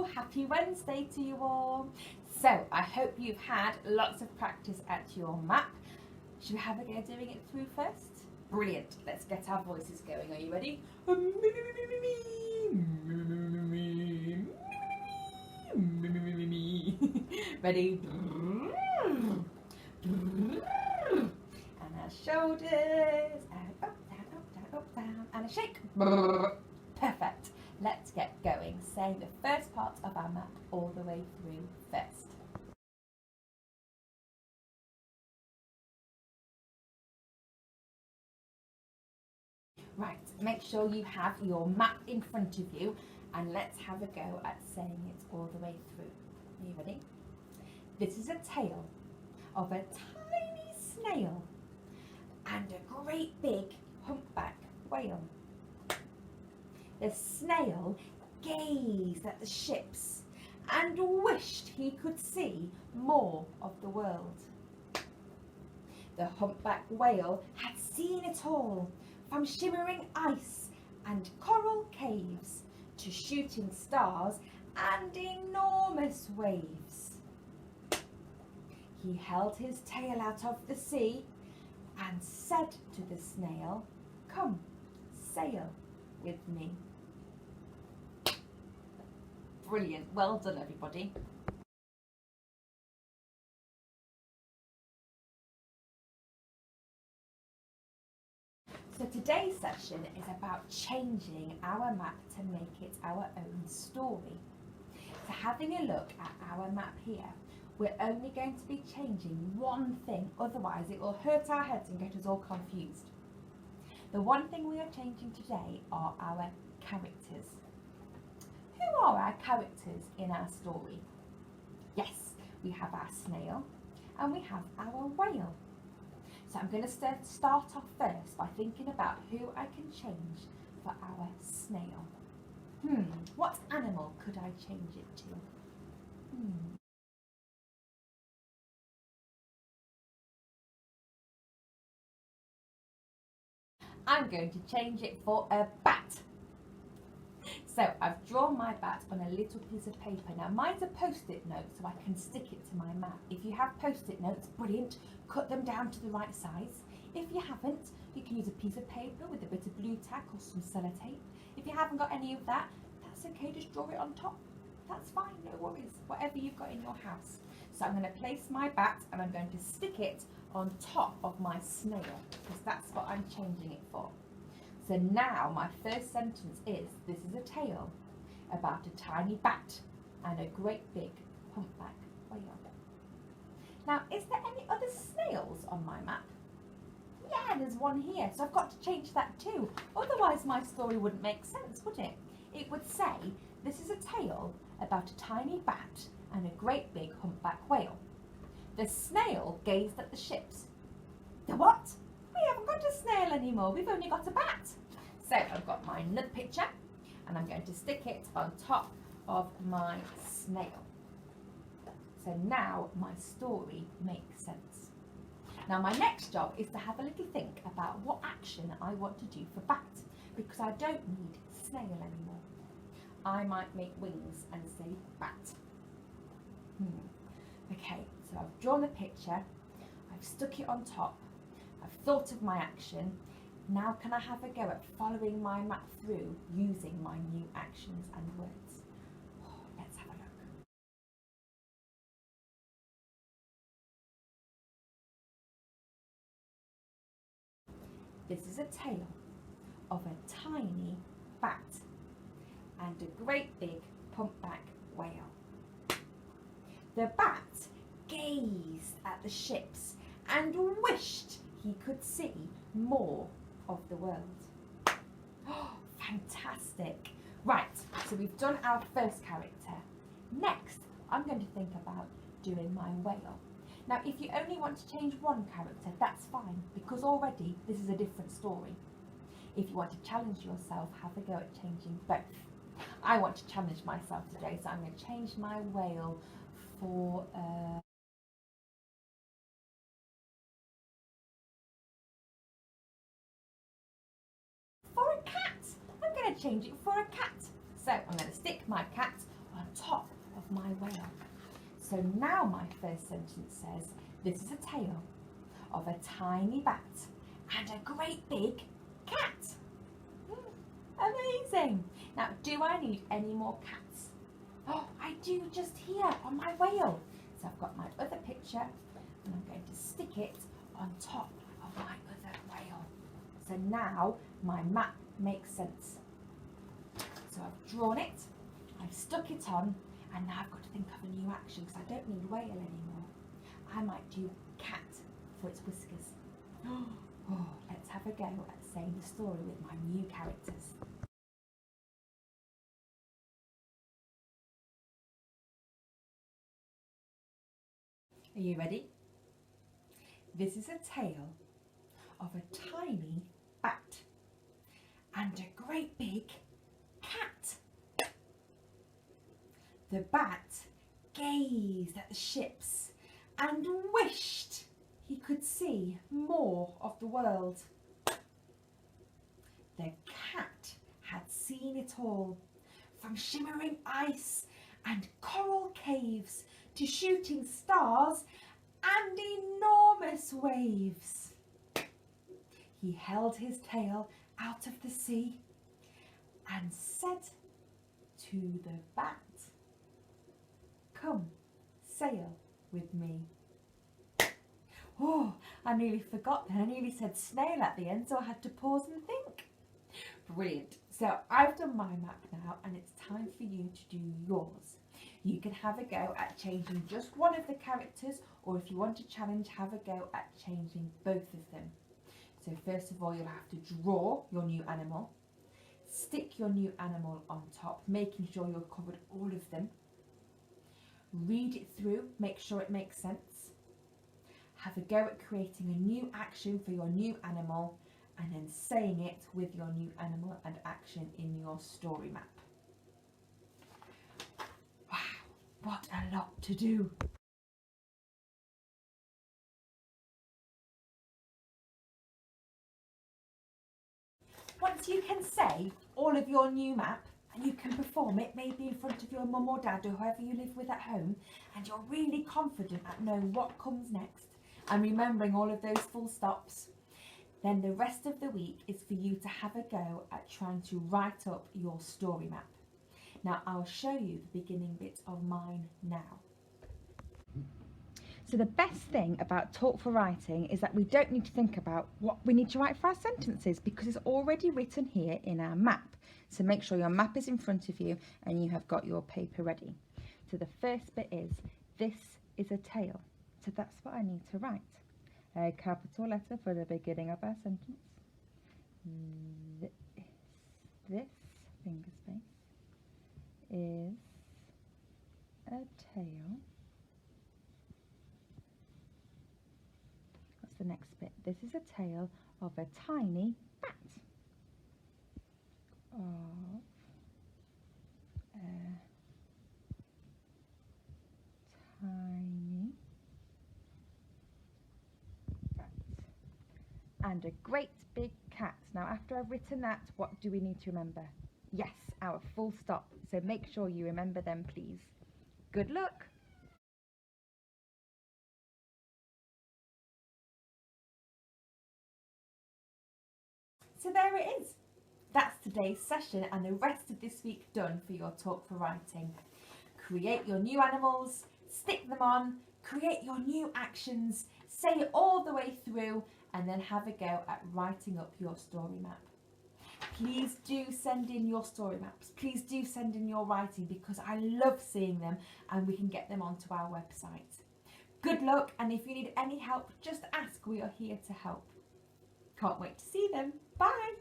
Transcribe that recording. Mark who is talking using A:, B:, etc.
A: Happy Wednesday to you all. So I hope you've had lots of practice at your map. Should we have a go doing it through first? Brilliant. Let's get our voices going. Are you ready? Ready? And our shoulders. And up, down, up, down, up, down. And a shake. Perfect. Let's get going. Saying the first part of our map all the way through first. Right, make sure you have your map in front of you and let's have a go at saying it all the way through. Are you ready? This is a tale of a tiny snail and a great big humpback whale. The snail gazed at the ships and wished he could see more of the world. The humpback whale had seen it all, from shimmering ice and coral caves to shooting stars and enormous waves. He held his tail out of the sea and said to the snail, "Come, sail with me." Brilliant, well done everybody. So today's session is about changing our map to make it our own story. So having a look at our map here, we're only going to be changing one thing, otherwise it will hurt our heads and get us all confused. The one thing we are changing today are our characters. Who are our characters in our story? Yes, we have our snail and we have our whale. So I'm going to start off first by thinking about who I can change for our snail. What animal could I change it to? I'm going to change it for a bat. So I've drawn my bat on a little piece of paper. Now mine's a post-it note so I can stick it to my map. If you have post-it notes, brilliant, cut them down to the right size. If you haven't, you can use a piece of paper with a bit of blue tack or some sellotape. If you haven't got any of that, that's okay, just draw it on top. That's fine, no worries, whatever you've got in your house. So I'm going to place my bat and I'm going to stick it on top of my snail because that's what I'm changing it for. So now my first sentence is, this is a tale about a tiny bat and a great big humpback whale. Now, is there any other snails on my map? Yeah, there's one here, so I've got to change that too. Otherwise my story wouldn't make sense, would it? It would say, this is a tale about a tiny bat and a great big humpback whale. The snail gazed at the ships. The what? We haven't got a snail anymore, we've only got a bat. So I've got my nut picture and I'm going to stick it on top of my snail. So now my story makes sense. Now my next job is to have a little think about what action I want to do for bat, because I don't need snail anymore. I might make wings and say bat. Okay, so I've drawn a picture, I've stuck it on top, I've thought of my action. Now can I have a go at following my map through using my new actions and words? Let's have a look. This is a tale of a tiny bat and a great big humpback whale. The bat gazed at the ships and wished he could see more of the world. Oh, fantastic. Right, so we've done our first character. Next, I'm going to think about doing my whale. Now, if you only want to change one character, that's fine, because already this is a different story. If you want to challenge yourself, have a go at changing both. I want to challenge myself today, so I'm going to change my whale for a cat. I'm going to change it for a cat. So I'm going to stick my cat on top of my whale. So now my first sentence says, this is a tale of a tiny bat and a great big cat. Amazing. Now, do I need any more cats? Oh, I do, just here on my whale. So I've got my other picture and I'm going to stick it on top of my other whale. So now my map makes sense. So I've drawn it, I've stuck it on, and now I've got to think of a new action because I don't need whale anymore. I might do cat for its whiskers. Oh, let's have a go at saying the story with my new characters. Are you ready? This is a tale of a tiny bat and a great big cat. The bat gazed at the ships and wished he could see more of the world. The cat had seen it all, from shimmering ice and coral caves to shooting stars and enormous waves. He held his tail out of the sea and said to the bat, "Come, sail with me." Oh, I nearly forgot then. I nearly said snail at the end, so I had to pause and think. Brilliant. So I've done my map now, and it's time for you to do yours. You can have a go at changing just one of the characters, or if you want to challenge, have a go at changing both of them. So first of all, you'll have to draw your new animal, stick your new animal on top, making sure you've covered all of them. Read it through, make sure it makes sense. Have a go at creating a new action for your new animal, and then saying it with your new animal and action in your story map. Wow, what a lot to do. Once you can say all of your new map and you can perform it maybe in front of your mum or dad or whoever you live with at home, and you're really confident at knowing what comes next and remembering all of those full stops, then the rest of the week is for you to have a go at trying to write up your story map. Now I'll show you the beginning bit of mine now. So the best thing about Talk4Writing is that we don't need to think about what we need to write for our sentences because it's already written here in our map. So make sure your map is in front of you and you have got your paper ready. So the first bit is, this is a tale. So that's what I need to write. A capital letter for the beginning of our sentence. This finger space is a tale. What's the next bit? This is a tale of a tiny bat. Of a tiny bat. And a great big cat. Now after I've written that, what do we need to remember? Yes, our full stop. So make sure you remember them, please. Good luck. So there it is. That's today's session and the rest of this week done for your Talk4Writing. Create your new animals, stick them on, create your new actions, say it all the way through, and then have a go at writing up your story map. Please do send in your story maps. Please do send in your writing because I love seeing them and we can get them onto our website. Good luck, and if you need any help, just ask. We are here to help. Can't wait to see them. Bye.